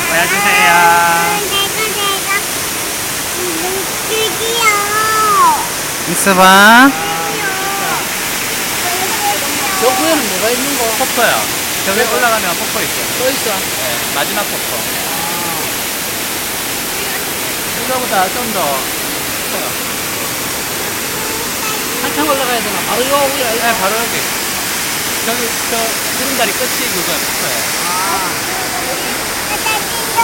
보여주세요. 드디어. 있어봐. 저 구에는 뭐가 있는 거? 폭포요. 저 위에 올라가면 폭포 있어요. 또 있어. 네, 마지막 폭포. 이거보다 좀 더 커요. 한참 올라가야 되나? 바로 요 위에 네, 있어. 바로 여기. 저기, 저 구름다리 끝이 그거야, 폭포예요. 아. 나 진짜